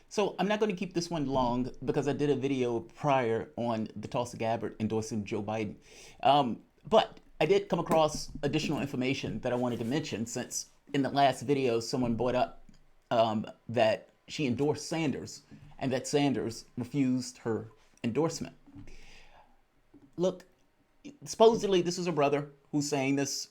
So I'm not going to keep this one long because I did a video prior on the Tulsi Gabbard endorsing Joe Biden. But I did come across additional information that I wanted to mention since in the last video someone brought up that she endorsed Sanders and that Sanders refused her endorsement. Look, supposedly this is her brother who's saying this.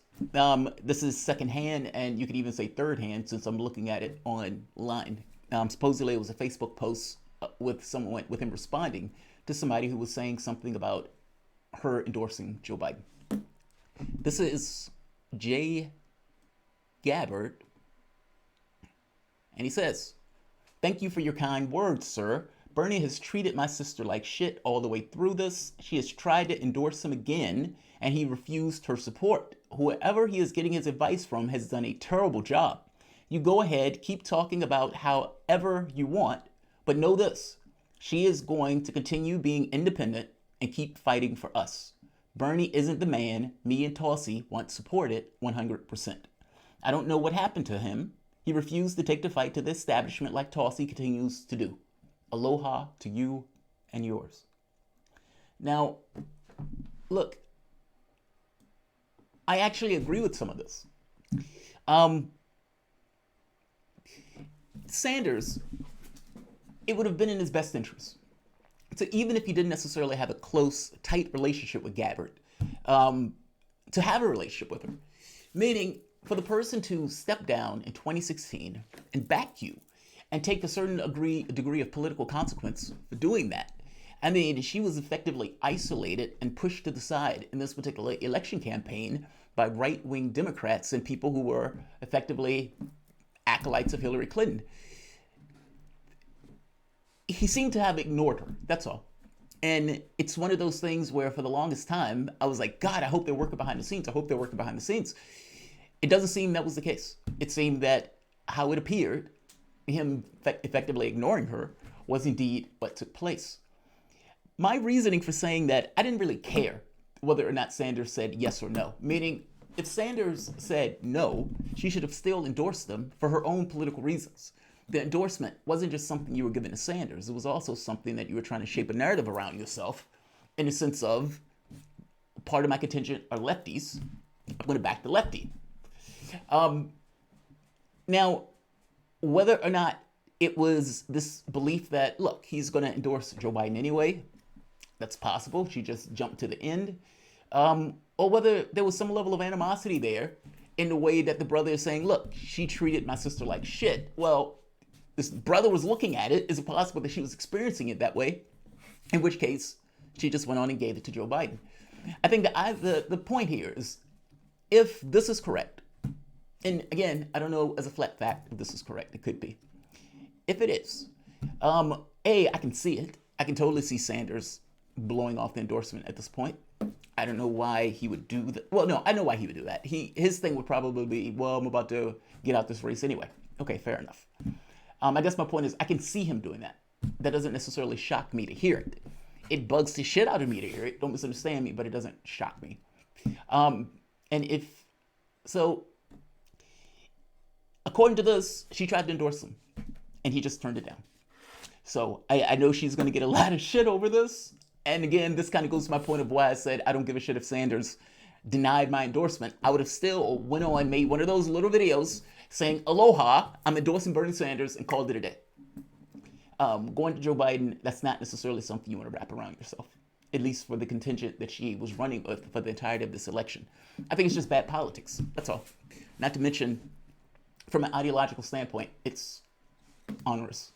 This is secondhand, and you could even say third hand since I'm looking at it online. Supposedly it was a Facebook post with someone with him responding to somebody who was saying something about her endorsing Joe Biden. This is Jay Gabbard, and he says, "Thank you for your kind words, sir. Bernie has treated my sister like shit all the way through this. She has tried to endorse him again, and he refused her support. Whoever he is getting his advice from has done a terrible job. You go ahead, keep talking about however you want, but know this, she is going to continue being independent and keep fighting for us. Bernie isn't the man me and Tulsi want supported 100%. I don't know what happened to him. He refused to take the fight to the establishment like Tulsi continues to do. Aloha to you and yours." Now, look, I actually agree with some of this. Sanders, it would have been in his best interest. So even if he didn't necessarily have a close, tight relationship with Gabbard, to have a relationship with her, meaning for the person to step down in 2016 and back you and take a certain degree of political consequence for doing that. I mean, she was effectively isolated and pushed to the side in this particular election campaign by right-wing Democrats and people who were effectively acolytes of Hillary Clinton. He seemed to have ignored her, that's all. And it's one of those things where for the longest time, I was like, God, I hope they're working behind the scenes. I hope they're working behind the scenes. It doesn't seem that was the case. It seemed that how it appeared, him effectively ignoring her, was indeed what took place. My reasoning for saying that, I didn't really care whether or not Sanders said yes or no. Meaning, if Sanders said no, she should have still endorsed them for her own political reasons. The endorsement wasn't just something you were giving to Sanders. It was also something that you were trying to shape a narrative around yourself in the sense of part of my contingent are lefties. I'm going to back the lefty. Now, whether or not it was this belief that, look, he's going to endorse Joe Biden anyway, that's possible. She just jumped to the end. Or whether there was some level of animosity there in the way that the brother is saying, look, she treated my sister like shit. Well, this brother was looking at it. Is it possible that she was experiencing it that way? In which case, she just went on and gave it to Joe Biden. I think that the point here is, if this is correct, and again, I don't know as a flat fact if this is correct. It could be. If it is, I can see it. I can totally see Sanders blowing off the endorsement at this point. I don't know why he would do that. Well, no, I know why he would do that. His thing would probably be, well, I'm about to get out this race anyway. Okay, fair enough. I guess my point is I can see him doing that. That doesn't necessarily shock me to hear it. It bugs the shit out of me to hear it. Don't misunderstand me, but it doesn't shock me. According to this, she tried to endorse him, and he just turned it down. So I know she's going to get a lot of shit over this. And again, this kind of goes to my point of why I said I don't give a shit if Sanders denied my endorsement. I would have still went on and made one of those little videos saying, aloha, I'm endorsing Bernie Sanders, and called it a day. Going to Joe Biden, that's not necessarily something you want to wrap around yourself, at least for the contingent that she was running with for the entirety of this election. I think it's just bad politics. That's all. Not to mention, from an ideological standpoint, it's onerous.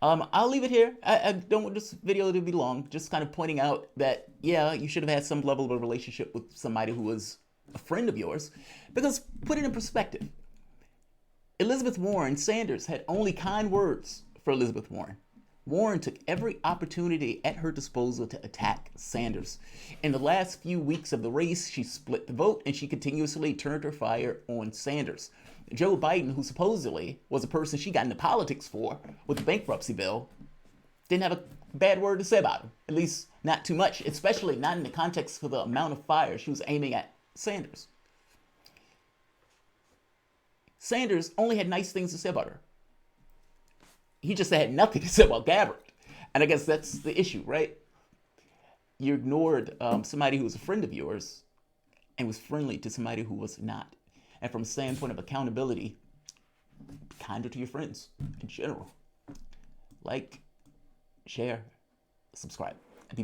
I'll leave it here. I don't want this video to be long. Just kind of pointing out that, yeah, you should have had some level of a relationship with somebody who was a friend of yours. Because, put it in perspective, Elizabeth Warren, Sanders had only kind words for Elizabeth Warren. Warren took every opportunity at her disposal to attack Sanders. In the last few weeks of the race, she split the vote and she continuously turned her fire on Sanders. Joe Biden, who supposedly was a person she got into politics for with the bankruptcy bill, didn't have a bad word to say about him. At least not too much, especially not in the context of the amount of fire she was aiming at Sanders. Sanders only had nice things to say about her. he just had nothing to say about Gabbard. And I guess that's the issue, right? You ignored somebody who was a friend of yours and was friendly to somebody who was not. And from a standpoint of accountability, be kinder to your friends in general. Like, share, subscribe.